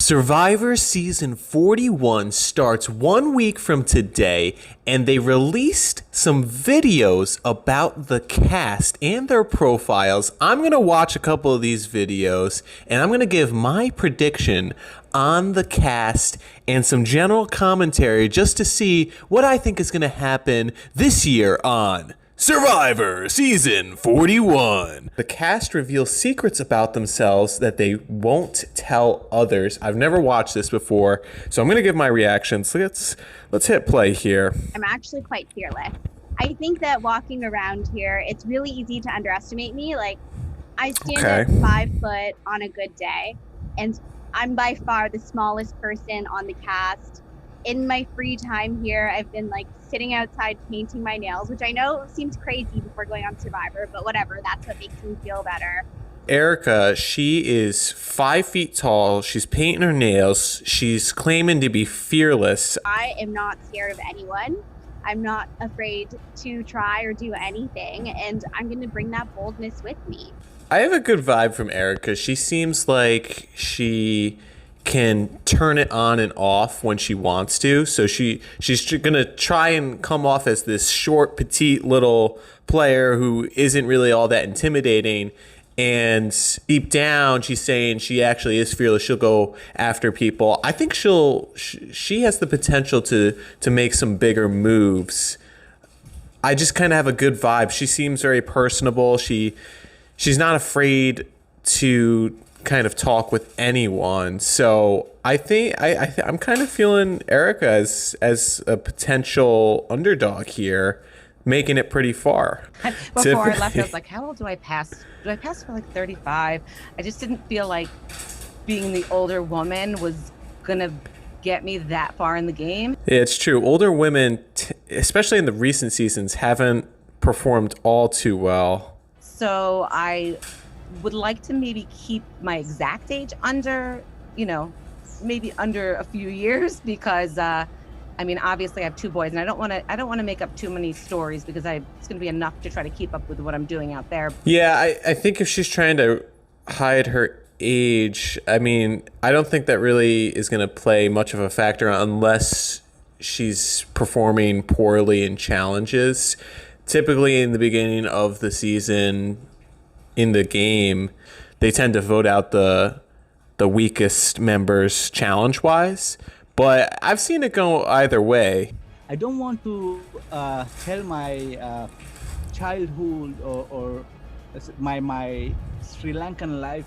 Survivor Season 41 starts 1 week from today, and they released some videos about the cast and their profiles. I'm going to watch a couple of these videos, and I'm going to give my prediction on the cast and some general commentary just to see what I think is going to happen this year on Survivor Season 41. The cast reveals secrets about themselves that they won't tell others. I've never watched this before, so I'm going to give my reactions. Let's hit play here. I'm actually quite fearless. I think that walking around here, it's really easy to underestimate me. Like, I stand at 5 foot on a good day, and I'm by far the smallest person on the cast. In my free time here, I've been sitting outside painting my nails, which I know seems crazy before going on Survivor, but whatever, that's what makes me feel better. Erica, she is 5 feet tall. She's painting her nails. She's claiming to be fearless. I am not scared of anyone. I'm not afraid to try or do anything, and I'm going to bring that boldness with me. I have a good vibe from Erica. She seems like she can turn it on and off when she wants to. So she's gonna try and come off as this short, petite little player who isn't really all that intimidating. And deep down, she's saying she actually is fearless. She'll go after people. I think she has the potential to make some bigger moves. I just kind of have a good vibe. She seems very personable. She's not afraid to kind of talk with anyone. So I think I'm kind of feeling Erica as a potential underdog here, making it pretty far. Before I left, I was like, how old do I pass? Do I pass for 35? I just didn't feel like being the older woman was gonna get me that far in the game. Yeah, it's true. Older women, especially in the recent seasons, haven't performed all too well. So I would like to maybe keep my exact age under, maybe under a few years, because obviously I have 2 boys, and I don't want to make up too many stories, because it's going to be enough to try to keep up with what I'm doing out there. Yeah, I think if she's trying to hide her age, I don't think that really is going to play much of a factor unless she's performing poorly in challenges. Typically in the beginning of the season, in the game, they tend to vote out the weakest members challenge-wise, but I've seen it go either way. I don't want to tell my childhood or my Sri Lankan life,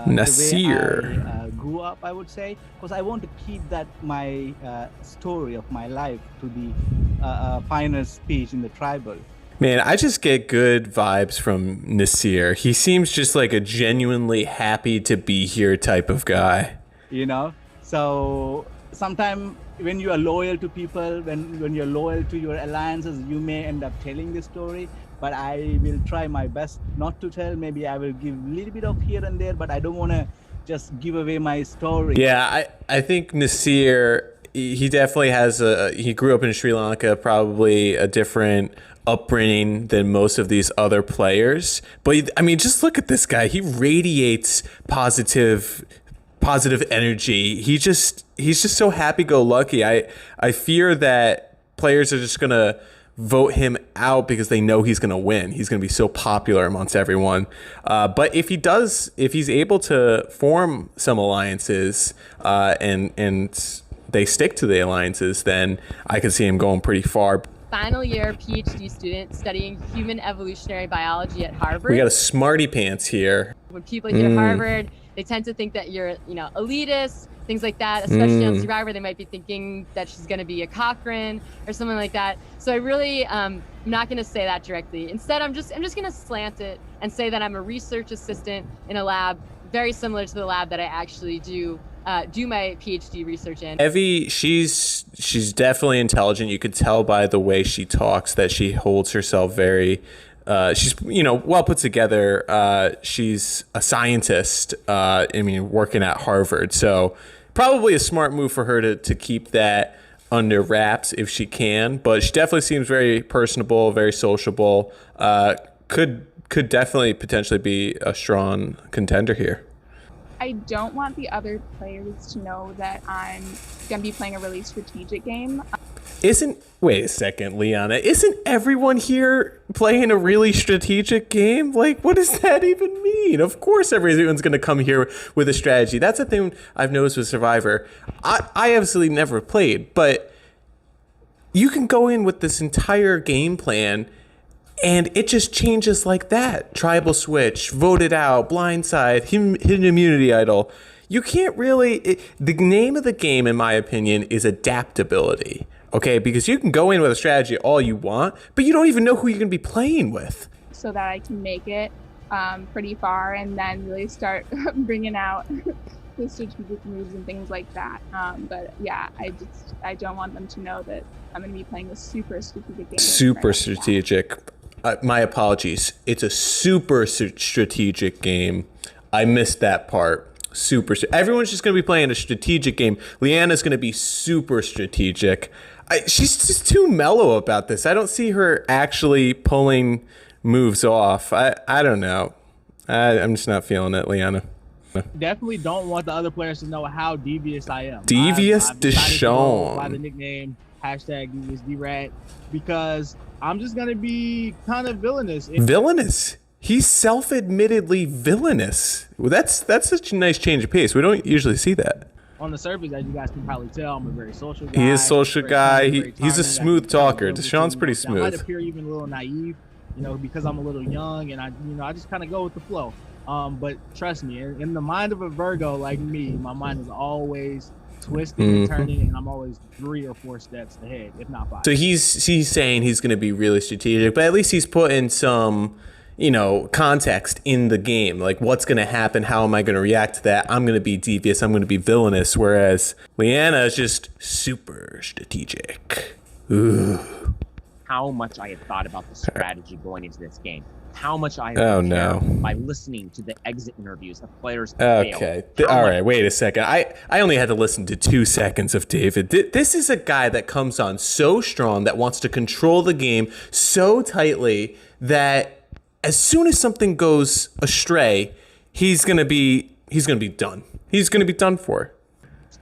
Naseer. the way I grew up, I would say, because I want to keep that my story of my life to the final speech in the tribal. Man, I just get good vibes from Naseer. He seems just like a genuinely happy to be here type of guy. So sometimes when you are loyal to people, when you're loyal to your alliances, you may end up telling the story. But I will try my best not to tell. Maybe I will give a little bit of here and there, but I don't want to just give away my story. Yeah, I think Naseer, he definitely has he grew up in Sri Lanka, probably a different upbringing than most of these other players. But just look at this guy. He radiates positive energy. He's just so happy-go-lucky. I fear that players are just gonna vote him out because they know he's gonna win. He's gonna be so popular amongst everyone. But if he's able to form some alliances and they stick to the alliances, then I can see him going pretty far. Final year PhD student studying human evolutionary biology at Harvard. We got a smarty pants here. When people hear Harvard, they tend to think that you're, elitist, things like that. Especially on Survivor, they might be thinking that she's going to be a Cochrane or something like that. So I really, I'm not going to say that directly. Instead, I'm just going to slant it and say that I'm a research assistant in a lab very similar to the lab that I actually do my PhD research in. Evie, she's definitely intelligent. You could tell by the way she talks that she holds herself very, she's well put together. She's a scientist. Working at Harvard, so probably a smart move for her to keep that under wraps if she can. But she definitely seems very personable, very sociable. Could definitely potentially be a strong contender here. I don't want the other players to know that I'm going to be playing a really strategic game. Wait a second, Liana. Isn't everyone here playing a really strategic game? Like, what does that even mean? Of course everyone's going to come here with a strategy. That's the thing I've noticed with Survivor. I absolutely never played, but you can go in with this entire game plan and it just changes like that. Tribal switch, voted out, blindside, hidden immunity idol. You can't really... the name of the game, in my opinion, is adaptability. Okay, because you can go in with a strategy all you want, but you don't even know who you're going to be playing with. So that I can make it pretty far and then really start bringing out the strategic moves and things like that. But yeah, I don't want them to know that I'm going to be playing a super strategic game. Super strategic. My apologies. It's a super strategic game. I missed that part. Everyone's just going to be playing a strategic game. Liana's going to be super strategic. She's just too mellow about this. I don't see her actually pulling moves off. I don't know. I'm just not feeling it, Liana. Definitely don't want the other players to know how devious I am. Devious I've decided to go by Deshawn. the nickname #DeviousDRat because I'm just gonna be kind of villainous. Villainous. He's self-admittedly villainous. Well, that's such a nice change of pace. We don't usually see that. On the surface, as you guys can probably tell, I'm a very social guy. He is social very guy. funny, He's very a charming. smooth I can talker. go between, Deshaun's pretty I might smooth. appear even a little naive, because I'm a little young and I just kind of go with the flow. But trust me, in the mind of a Virgo like me, my mind is always twisting and turning, and I'm always 3 or 4 steps ahead, if not 5. So he's saying he's going to be really strategic, but at least he's putting some, context in the game. Like, what's going to happen? How am I going to react to that? I'm going to be devious. I'm going to be villainous. Whereas Liana is just super strategic. Ooh. How much I have thought about the strategy going into this game. How much I have Oh, prepared no. by listening to the exit interviews of players who failed. Okay. How All much- right. Wait a second. I only had to listen to 2 seconds of David. This is a guy that comes on so strong, that wants to control the game so tightly that as soon as something goes astray, he's gonna be done. He's gonna be done for.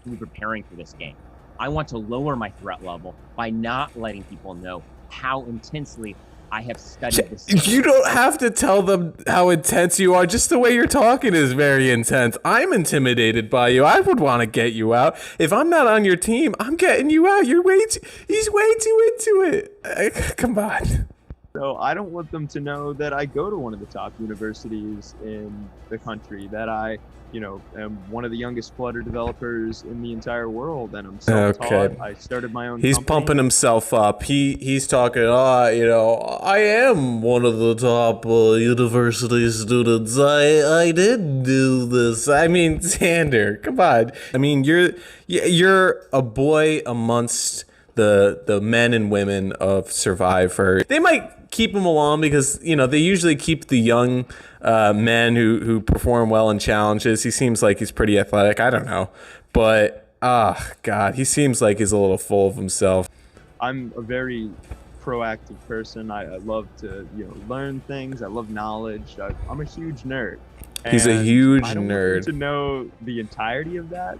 to be preparing for this game. I want to lower my threat level by not letting people know how intensely I have studied this game. You don't have to tell them how intense you are. Just the way you're talking is very intense. I'm intimidated by you. I would want to get you out. If I'm not on your team, I'm getting you out. He's way too into it. Come on. So I don't want them to know that I go to one of the top universities in the country, that I, am one of the youngest Flutter developers in the entire world, and I'm self-taught. Okay. I started my own He's company. pumping himself up. He's talking, I am one of the top university students. I did do this. I mean, Xander, come on. I mean, you're a boy amongst the men and women of Survivor. They might keep him along because, they usually keep the young men who perform well in challenges. He seems like he's pretty athletic. I don't know. But, God, he seems like he's a little full of himself. I'm a very proactive person. I love to, learn things. I love knowledge. I'm a huge nerd. He's a And huge I don't nerd. want them to know the entirety of that.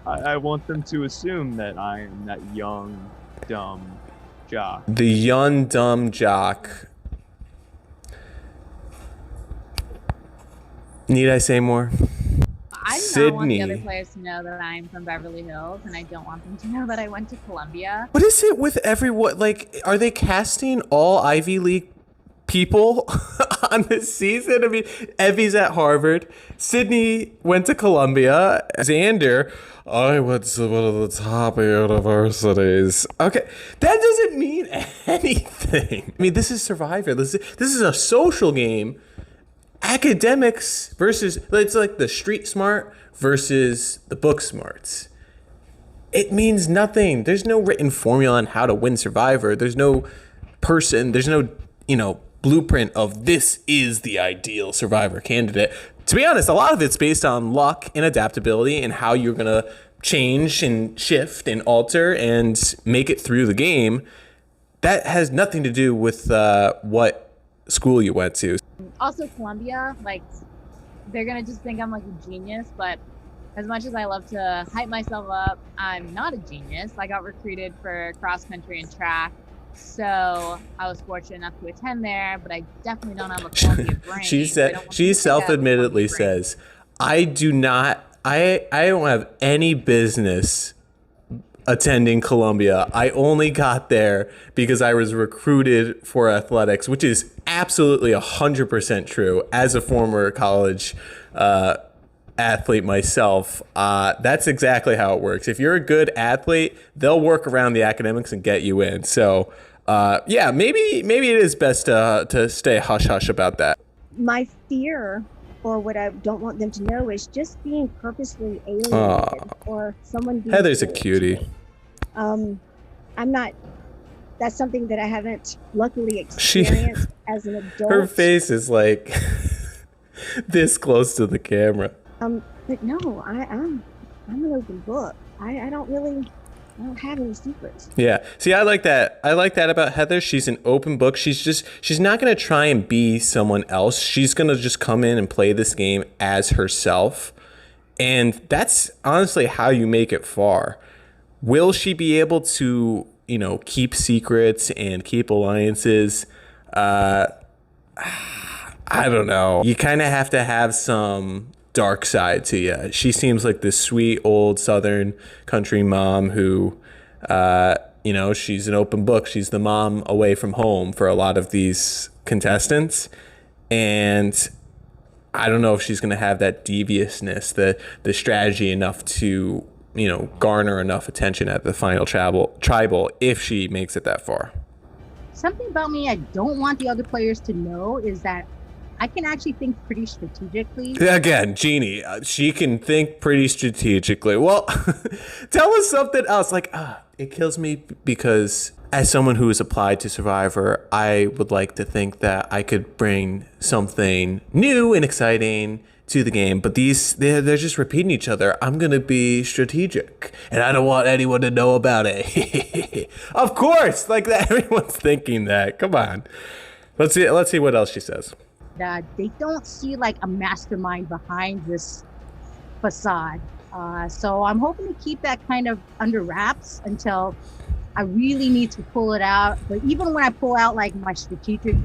I want them to assume that I am that young, dumb jock. The young, dumb jock. Need I say more? I don't want the other Sydney. players to know that I'm from Beverly Hills, and I don't want them to know that I went to Columbia. What is it with everyone? Like, are they casting all Ivy League people on this season? I mean, Evie's at Harvard. Sydney went to Columbia. Xander, I went to one of the top universities. Okay, that doesn't mean anything. I mean, this is Survivor. This is a social game. Academics versus, it's like the street smart versus the book smarts. It means nothing. There's no written formula on how to win Survivor. There's no person, there's no, blueprint of this is the ideal Survivor candidate. To be honest, a lot of it's based on luck and adaptability and how you're going to change and shift and alter and make it through the game. That has nothing to do with what school you went to. Also, Columbia, they're gonna just think I'm like a genius, but as much as I love to hype myself up, I'm not a genius. I got recruited for cross country and track, so I was fortunate enough to attend there, but I definitely don't have a Columbia brain. She self-admittedly says, I don't have any business attending Columbia. I only got there because I was recruited for athletics, which is absolutely 100% true. As a former college athlete myself, that's exactly how it works. If you're a good athlete, they'll work around the academics and get you in. So yeah, maybe it is best to stay hush-hush about that. My fear, or what I don't want them to know, is just being purposely alienated or someone being Heather's a rude to cutie. me. I'm not. That's something that I haven't luckily experienced as an adult. Her face is like this close to the camera. But no, I'm an open book. I don't have any secrets. Yeah. See, I like that. I like that about Heather. She's an open book. She's not going to try and be someone else. She's going to just come in and play this game as herself. And that's honestly how you make it far. Will she be able to, keep secrets and keep alliances? I don't know. You kind of have to have some dark side to you. She seems like this sweet old Southern country mom who, she's an open book. She's the mom away from home for a lot of these contestants. And I don't know if she's going to have that deviousness, the strategy enough to, garner enough attention at the final tribal if she makes it that far. Something about me I don't want the other players to know is that I can actually think pretty strategically. Again, Jeannie, she can think pretty strategically. Well, tell us something else. Like, it kills me because as someone who has applied to Survivor, I would like to think that I could bring something new and exciting to the game. But they're just repeating each other. I'm going to be strategic, and I don't want anyone to know about it. Of course, like that. Everyone's thinking that. Come on. Let's see what else she says. They don't see like a mastermind behind this facade. So I'm hoping to keep that kind of under wraps until I really need to pull it out. But even when I pull out like my strategic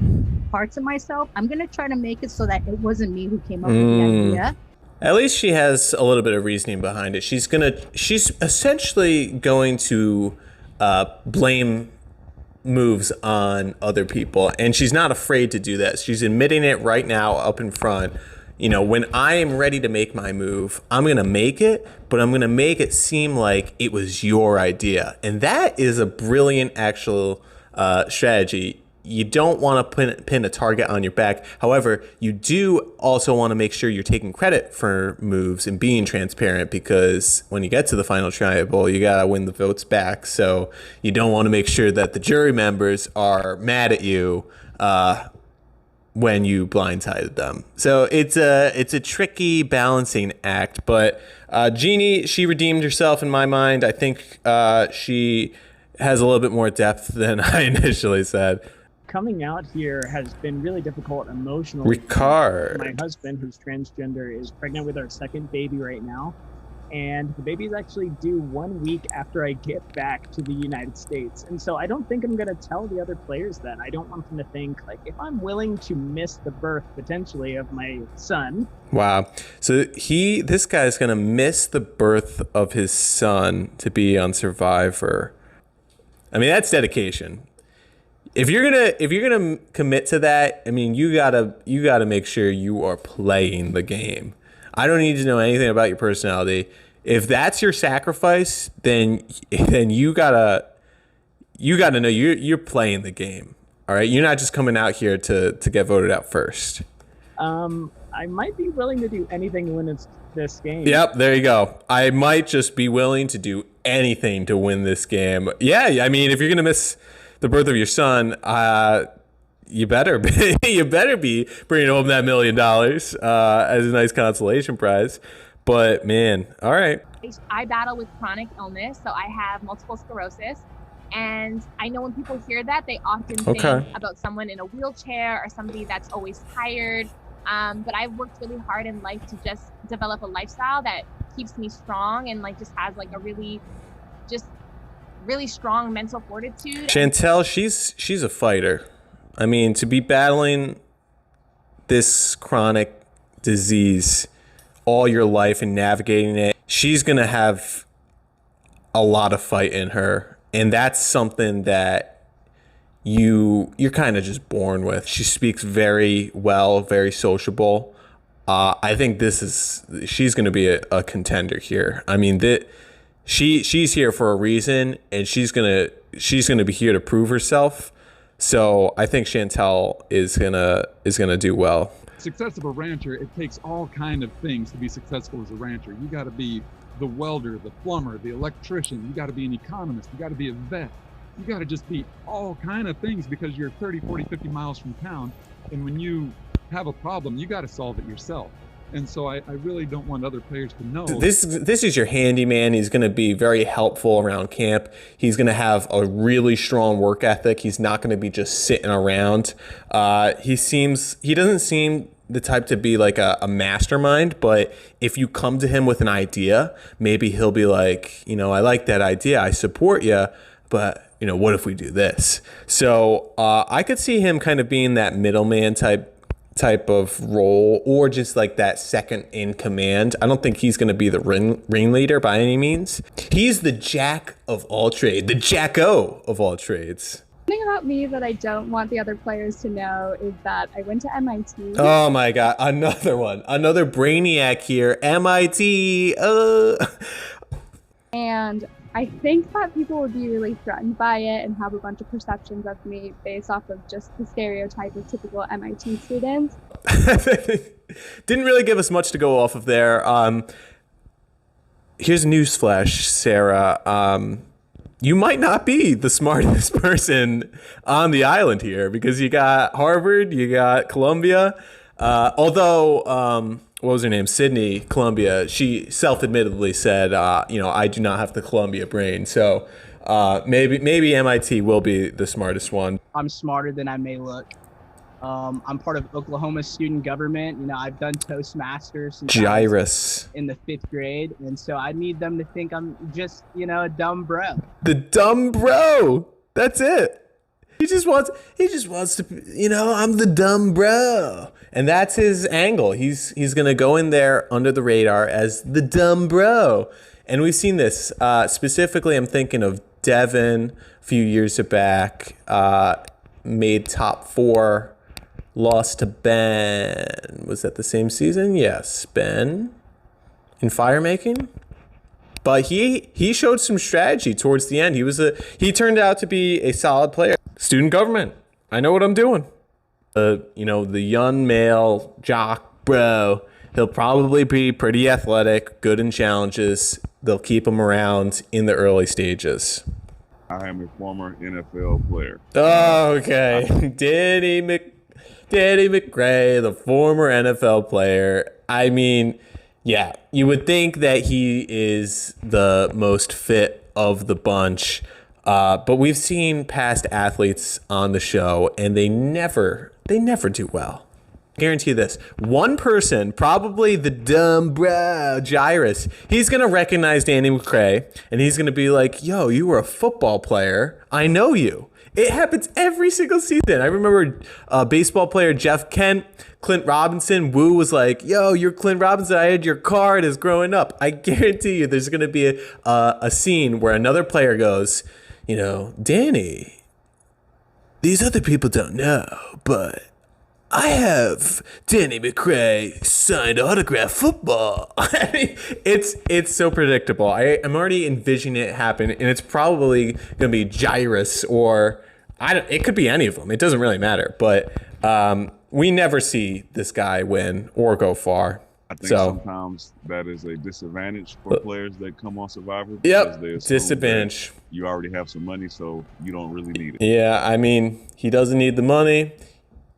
parts of myself, I'm going to try to make it so that it wasn't me who came up with the idea. At least she has a little bit of reasoning behind it. She's essentially going to blame moves on other people, and she's not afraid to do that. She's admitting it right now up in front. When I am ready to make my move, I'm going to make it, but I'm going to make it seem like it was your idea. And that is a brilliant actual strategy. You don't want to pin a target on your back. However, you do also want to make sure you're taking credit for moves and being transparent, because when you get to the final tribal, you got to win the votes back. So you don't want to make sure that the jury members are mad at you when you blindsided them. So it's a tricky balancing act. But Jeannie, she redeemed herself in my mind. I think she has a little bit more depth than I initially said. Coming out here has been really difficult emotionally. Ricard. My husband, who's transgender, is pregnant with our second baby right now. And the baby's actually due 1 week after I get back to the United States. And so I don't think I'm going to tell the other players that. I don't want them to think, like, if I'm willing to miss the birth, potentially, of my son. Wow. So this guy's going to miss the birth of his son to be on Survivor. I mean, that's dedication. If you're gonna commit to that, I mean, you gotta make sure you are playing the game. I don't need to know anything about your personality. If that's your sacrifice, then you gotta know you're playing the game. All right, you're not just coming out here to get voted out first. I might be willing to do anything to win this game. Yep, there you go. I might just be willing to do anything to win this game. Yeah, I mean, if you're gonna miss the birth of your son, you better be bringing home that $1 million as a nice consolation prize. But man, all right. I battle with chronic illness, so I have multiple sclerosis, and I know when people hear that, they often think about someone in a wheelchair or somebody that's always tired. But I've worked really hard in life to just develop a lifestyle that keeps me strong and like just has like a really strong mental fortitude. Chantel, she's a fighter. I mean, to be battling this chronic disease all your life and navigating it, she's going to have a lot of fight in her. And that's something that you're kind of just born with. She speaks very well, very sociable. I think she's going to be a contender here. I mean, she's here for a reason, and she's gonna be here to prove herself. So I think Chantel is gonna do well. Success of a rancher, it takes all kind of things to be successful as a rancher. You got to be the welder, the plumber, the electrician. You got to be an economist. You got to be a vet. You got to just be all kind of things because you're 30, 40, 50 miles from town. And when you have a problem, you got to solve it yourself. And so I really don't want other players to know. This is your handyman. He's going to be very helpful around camp. He's going to have a really strong work ethic. He's not going to be just sitting around. He doesn't seem the type to be like a mastermind, but if you come to him with an idea, maybe he'll be like, I like that idea. I support you, but what if we do this? So I could see him kind of being that middleman type of role, or just like that second in command. I don't think he's going to be the ringleader by any means. He's the jack of all trades, the Jacko of all trades. Something about me that I don't want the other players to know is that I went to MIT. Oh my God, another one, another brainiac here. MIT. And I think that people would be really threatened by it and have a bunch of perceptions of me based off of just the stereotype of typical MIT students. Didn't really give us much to go off of there. Here's a newsflash, Sarah. You might not be the smartest person on the island here because you got Harvard, you got Columbia. Although, what was her name? Sydney Columbia. She self-admittedly said, I do not have the Columbia brain. So maybe MIT will be the smartest one. I'm smarter than I may look. I'm part of Oklahoma student government. I've done Toastmasters since Gyrus in the 5th grade. And so I need them to think I'm just, a dumb bro. The dumb bro. That's it. He just wants to, I'm the dumb bro. And that's his angle. He's going to go in there under the radar as the dumb bro. And we've seen this. Specifically, I'm thinking of Devin a few years back, made top 4, lost to Ben. Was that the same season? Yes, Ben in fire making. But he showed some strategy towards the end. He turned out to be a solid player. Student government. I know what I'm doing. The young male jock bro. He'll probably be pretty athletic, good in challenges. They'll keep him around in the early stages. I am a former NFL player. Oh, okay. Danny McRae, the former NFL player. I mean, yeah, you would think that he is the most fit of the bunch. But we've seen past athletes on the show, and they never do well. Guarantee you this. One person, probably the dumb bro, Gyrus, he's going to recognize Danny McRae, and he's going to be like, yo, you were a football player. I know you. It happens every single season. I remember baseball player Jeff Kent, Clint Robinson. Woo was like, yo, you're Clint Robinson. I had your card as growing up. I guarantee you there's going to be a scene where another player goes, Danny, these other people don't know, but I have Danny McRae signed autograph football. I mean, it's so predictable. I'm already envisioning it happen, and it's probably going to be Gyrus or it could be any of them. It doesn't really matter, but we never see this guy win or go far. I think sometimes that is a disadvantage for players that come on Survivor. Yep, disadvantage. You already have some money, so you don't really need it. Yeah, I mean, he doesn't need the money.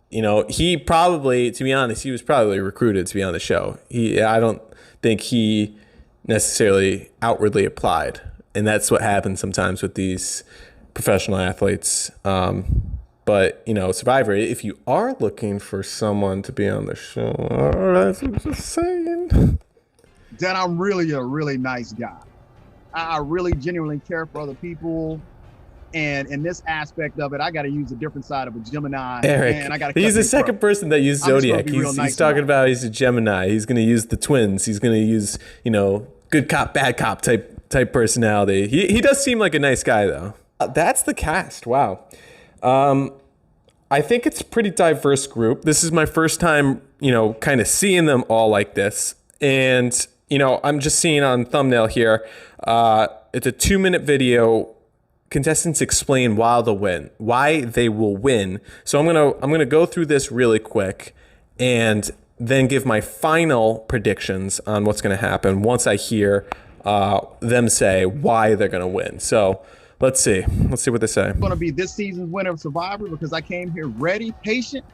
He probably, to be honest, he was probably recruited to be on the show. I don't think he necessarily outwardly applied. And that's what happens sometimes with these professional athletes. But But, you know, Survivor, if you are looking for someone to be on the show, that's what I'm just saying. Then I'm really a really nice guy. I really genuinely care for other people. And in this aspect of it, I got to use a different side of a Gemini. Eric, and I gotta he's the second person that used Zodiac. He's talking about he's a Gemini. He's going to use the twins. He's going to use, you know, good cop, bad cop type personality. He does seem like a nice guy, though. That's the cast. Wow. I think it's a pretty diverse group. This is my first time, you know, kind of seeing them all like this. And, you know, I'm just seeing on thumbnail here, it's a 2-minute video. Contestants explain why they will win. So I'm gonna go through this really quick and then give my final predictions on what's gonna happen once I hear them say why they're gonna win. So let's see what they say. I'm gonna be this season's winner of Survivor because I came here ready, patient,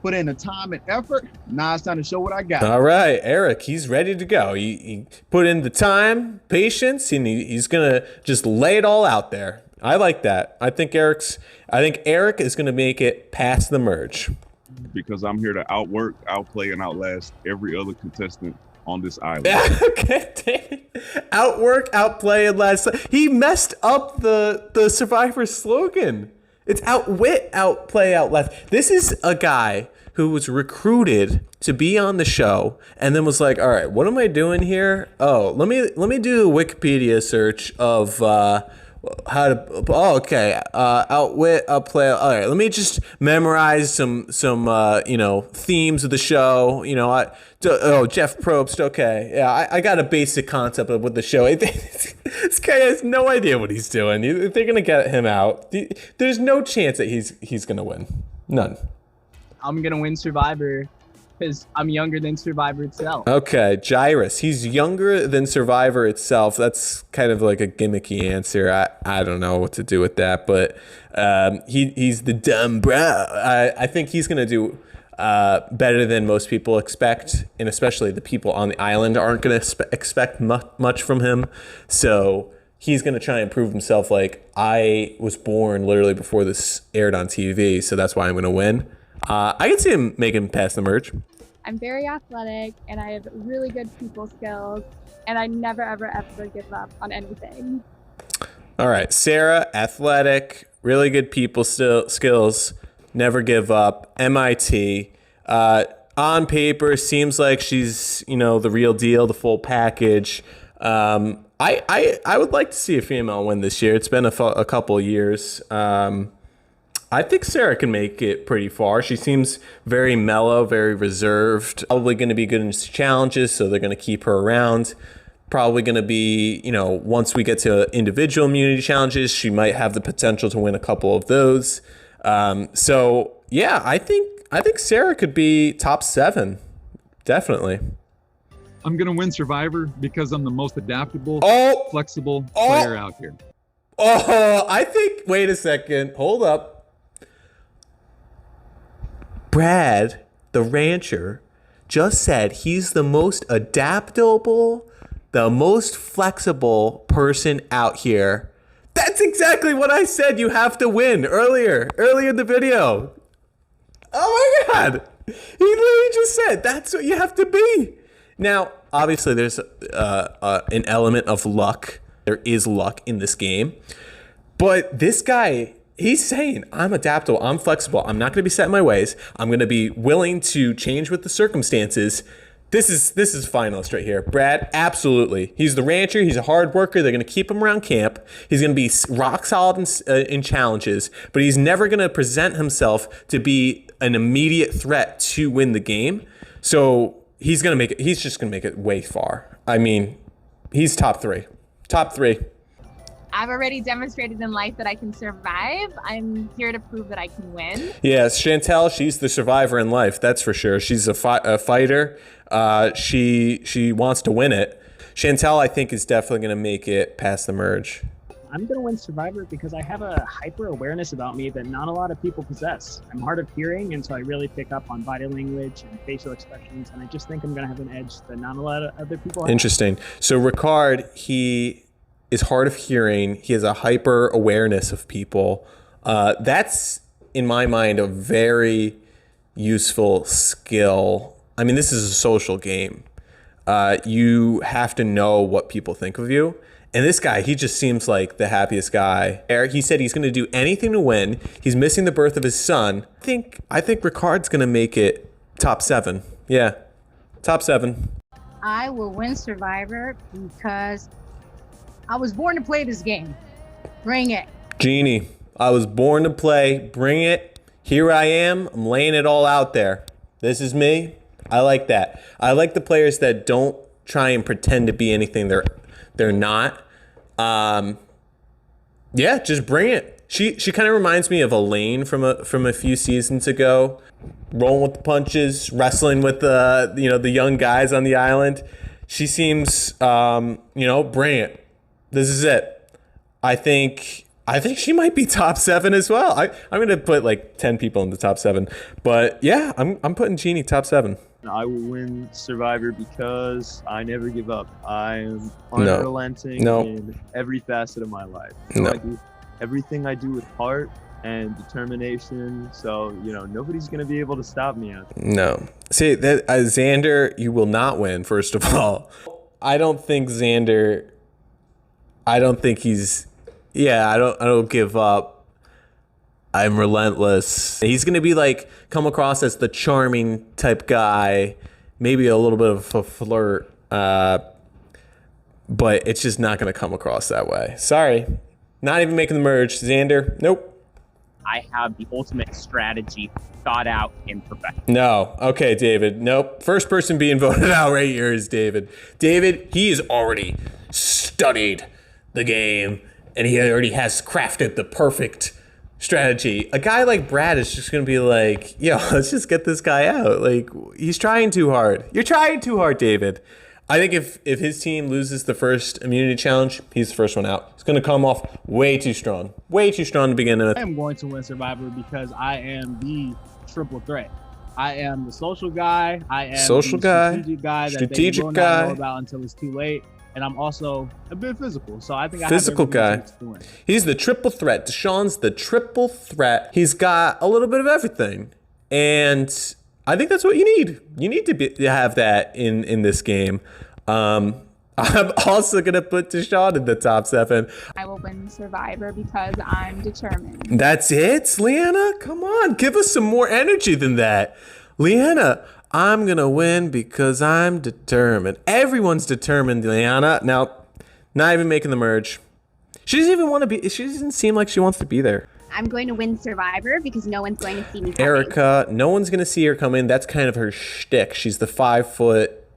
put in the time and effort. Now it's time to show what I got. All right, Eric, he's ready to go. He put in the time, patience, and he's gonna just lay it all out there. I like that. I think Eric is going to make it past the merge. Because I'm here to outwork, outplay, and outlast every other contestant on this island. Okay, outwork, outplay, and last. He messed up the Survivor slogan. It's outwit, outplay, outlast. This is a guy who was recruited to be on the show and then was like, all right, what am I doing here? Oh, let me do a Wikipedia search of outwit, outplay. All right, let me just memorize some you know, themes of the show. You know, Jeff Probst. Okay, yeah, I got a basic concept of what the show. This guy has no idea what he's doing. They're gonna get him out. There's no chance that he's gonna win. None. I'm gonna win Survivor because I'm younger than Survivor itself. Okay, Jairus. He's younger than Survivor itself. That's kind of like a gimmicky answer. I don't know what to do with that, but he's the dumb bro. I think he's going to do better than most people expect, and especially the people on the island aren't going to expect much from him. So he's going to try and prove himself like, I was born literally before this aired on TV, so that's why I'm going to win. I can see him making past the merge. I'm very athletic and I have really good people skills, and I never, ever give up on anything. All right, Sarah, athletic, really good people skills, never give up, MIT. On paper, seems like she's, you know, the real deal, the full package. I would like to see a female win this year. It's been a couple of years. I think Sarah can make it pretty far. She seems very mellow, very reserved. Probably going to be good in challenges, so they're going to keep her around. Probably going to be, you know, once we get to individual immunity challenges, she might have the potential to win a couple of those. So yeah, I think Sarah could be top 7, definitely. I'm going to win Survivor because I'm the most adaptable, flexible player out here. Wait a second. Hold up. Brad, the rancher, just said he's the most adaptable, the most flexible person out here. That's exactly what I said you have to win earlier in the video. Oh my God. He literally just said that's what you have to be. Now, obviously, there's an element of luck. There is luck in this game. But this guy, he's saying, I'm adaptable, I'm flexible, I'm not going to be set in my ways, I'm going to be willing to change with the circumstances. This is finalist right here. Brad, absolutely. He's the rancher, he's a hard worker, they're going to keep him around camp, he's going to be rock solid in challenges, but he's never going to present himself to be an immediate threat to win the game. So he's going to make it, he's just going to make it way far. I mean, he's top 3. Top 3. I've already demonstrated in life that I can survive. I'm here to prove that I can win. Yes, Chantel, she's the survivor in life, that's for sure. She's a fighter. She wants to win it. Chantel, I think, is definitely going to make it past the merge. I'm going to win Survivor because I have a hyper awareness about me that not a lot of people possess. I'm hard of hearing, and so I really pick up on body language and facial expressions, and I just think I'm going to have an edge that not a lot of other people have. Interesting. So Ricard, he is hard of hearing. He has a hyper awareness of people. That's in my mind, a very useful skill. I mean, this is a social game. You have to know what people think of you. And this guy, he just seems like the happiest guy. He said he's going to do anything to win. He's missing the birth of his son. I think Ricard's going to make it top 7. Yeah, top 7. I will win Survivor because I was born to play this game. Bring it. Jeannie, I was born to play. Bring it. Here I am. I'm laying it all out there. This is me. I like that. I like the players that don't try and pretend to be anything they're not. Yeah, just bring it. She kind of reminds me of Elaine from a few seasons ago, rolling with the punches, wrestling with the young guys on the island. She seems bring it. This is it. I think she might be top 7 as well. I'm gonna put like 10 people in the top 7, but yeah, I'm putting Jeannie top 7. I will win Survivor because I never give up. I am unrelenting in every facet of my life. So I do everything I do with heart and determination. So, nobody's going to be able to stop me. No. See, that Xander, you will not win, first of all. I don't think he's... I don't give up. I'm relentless. He's going to be come across as the charming type guy, maybe a little bit of a flirt, but it's just not going to come across that way. Sorry. Not even making the merge. Xander, nope. I have the ultimate strategy thought out and perfected. No. Okay, David. Nope. First person being voted out right here is David. David, he has already studied the game, and he already has crafted the perfect strategy. A guy like Brad is just going to be like, yo, let's just get this guy out. He's trying too hard. You're trying too hard, David. I think if his team loses the first immunity challenge, he's the first one out. He's going to come off way too strong. Way too strong to begin with. I am going to win Survivor because I am the triple threat. I am the social guy. I am social the guy, strategic guy that they will not know about until it's too late. And I'm also a bit physical, so I think physical I have guy. He's the triple threat. Deshaun's the triple threat. He's got a little bit of everything, and I think that's what you need. You need to have that in this game. I'm also gonna put Deshaun in the top 7. I will win Survivor because I'm determined. That's it, Leanna. Come on, give us some more energy than that, Leanna. I'm going to win because I'm determined. Everyone's determined, Leanna. Now, not even making the merge. She doesn't even want to be, she doesn't seem like she wants to be there. I'm going to win Survivor because no one's going to see me coming. Erica, no one's going to see her come in. That's kind of her shtick. She's the 5-foot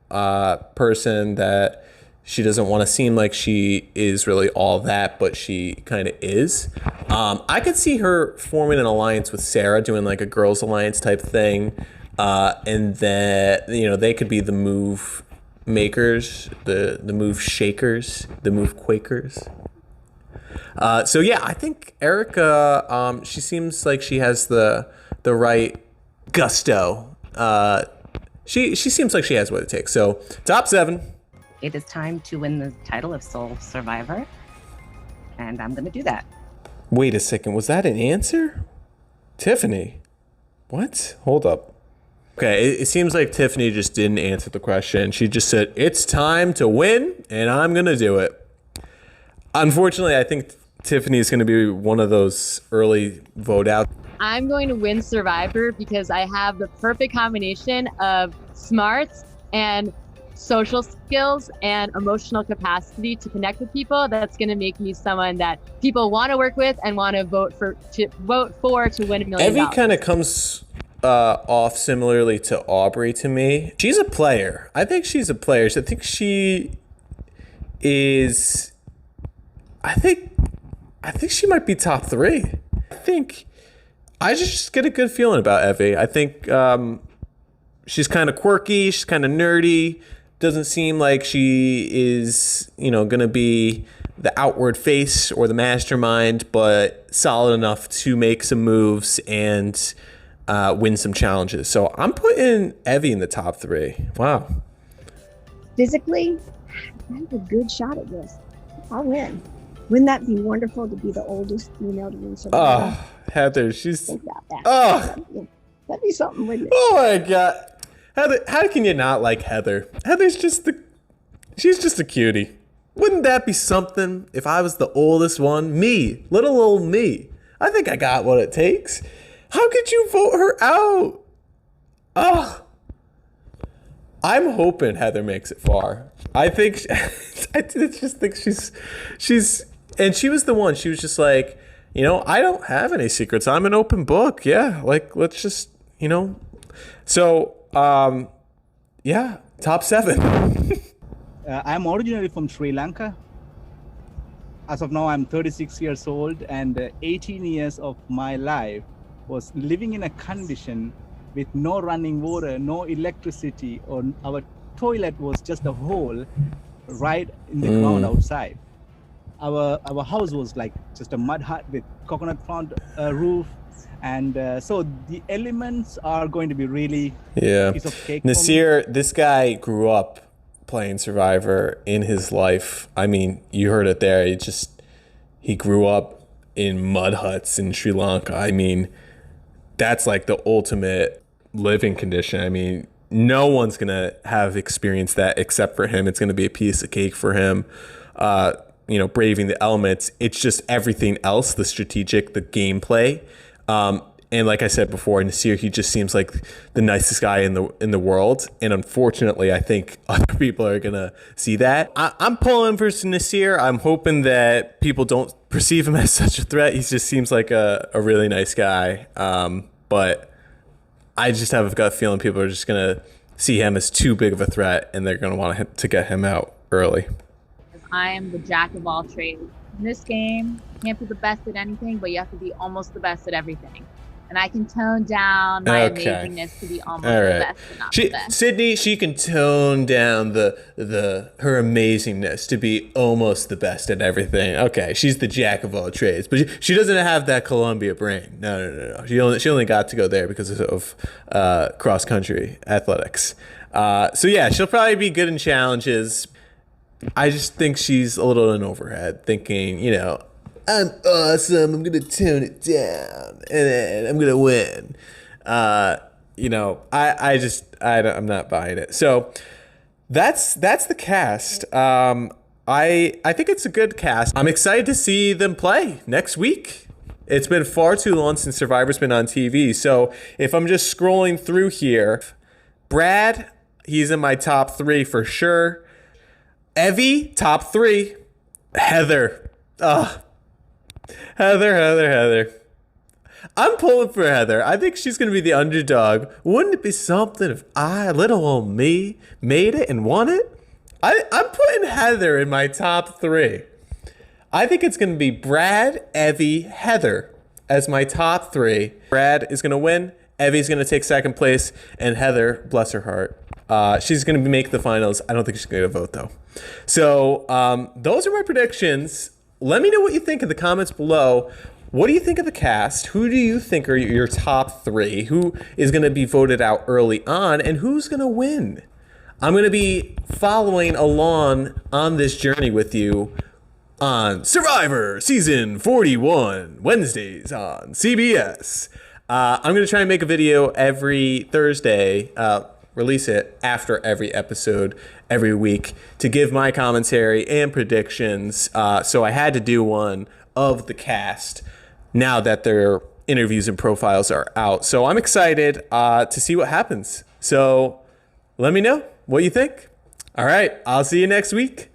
person that she doesn't want to seem like she is really all that, but she kind of is. I could see her forming an alliance with Sarah, doing a girls' alliance type thing. And then, they could be the move makers, the move shakers, the move quakers. So yeah, I think Erica, she seems like she has the right gusto. She seems like she has what it takes. So top 7. It is time to win the title of Sole Survivor, and I'm going to do that. Wait a second. Was that an answer? Tiffany? What? Hold up. Okay, it seems like Tiffany just didn't answer the question. She just said, it's time to win, and I'm going to do it. Unfortunately, I think Tiffany is going to be one of those early vote out. I'm going to win Survivor because I have the perfect combination of smarts and social skills and emotional capacity to connect with people. That's going to make me someone that people want to work with and want to vote for to win $1 million. Evie kind of comes off similarly to Aubrey to me. She's a player. I think she's a player. So I think she is. I think she might be top 3. I just get a good feeling about Evie. I think she's kind of quirky. She's kind of nerdy. Doesn't seem like she is, going to be the outward face or the mastermind, but solid enough to make some moves and win some challenges. So I'm putting Evie in the top 3. Wow. Physically, I have a good shot at this. I'll win. Wouldn't that be wonderful to be the oldest female to win Survivor? Oh, Heather, she's. Think about that. Oh. That'd be something, wouldn't it? Oh my God, Heather! How can you not like Heather? Heather's she's just a cutie. Wouldn't that be something if I was the oldest one? Me, little old me. I think I got what it takes. How could you vote her out? Oh. I'm hoping Heather makes it far. I think, I just think she's, and she was the one, she was just like, I don't have any secrets. I'm an open book. Yeah. Like, let's just, So, yeah, top 7. I'm originally from Sri Lanka. As of now, I'm 36 years old, and 18 years of my life was living in a condition with no running water, no electricity, or our toilet was just a hole right in the ground outside. Our house was like just a mud hut with coconut front roof, and so the elements are going to be really piece of cake. Nasir, this guy grew up playing Survivor in his life. I mean, you heard it there. He grew up in mud huts in Sri Lanka. I mean, that's like the ultimate living condition. I mean, no one's gonna have experienced that except for him. It's gonna be a piece of cake for him. Braving the elements. It's just everything else, the strategic, the gameplay. And like I said before, Nasir, he just seems like the nicest guy in the world. And unfortunately, I think other people are gonna see that. I'm pulling for Nasir. I'm hoping that people don't perceive him as such a threat. He just seems like a really nice guy. But I just have a gut feeling people are just gonna see him as too big of a threat, and they're gonna want to get him out early. I am the jack of all trades. In this game, you can't be the best at anything, but you have to be almost the best at everything. And I can tone down my amazingness to be almost the best, but not the best. Sydney, she can tone down her amazingness to be almost the best at everything. Okay, she's the jack of all trades, but she doesn't have that Columbia brain. No. She only got to go there because of cross country athletics. So yeah, she'll probably be good in challenges. I just think she's a little in overhead, thinking, I'm awesome, I'm gonna tone it down, and then I'm gonna win. I'm not buying it. So that's the cast. I think it's a good cast. I'm excited to see them play next week. It's been far too long since Survivor's been on TV. So if I'm just scrolling through here, Brad, he's in my top 3 for sure. Evie, top 3. Heather. Heather. I'm pulling for Heather. I think she's going to be the underdog. Wouldn't it be something if little old me, made it and won it? I'm putting Heather in my top 3. I think it's going to be Brad, Evie, Heather as my top 3. Brad is going to win. Evie's going to take second place. And Heather, bless her heart, she's going to make the finals. I don't think she's going to vote, though. So those are my predictions. Let me know what you think in the comments below. What do you think of the cast? Who do you think are your top 3? Who is going to be voted out early on? And who's going to win? I'm going to be following along on this journey with you on Survivor Season 41, Wednesdays on CBS. I'm going to try and make a video every Thursday, release it after every episode every week to give my commentary and predictions. So I had to do one of the cast now that their interviews and profiles are out. So I'm excited to see what happens. So let me know what you think. All right, I'll see you next week.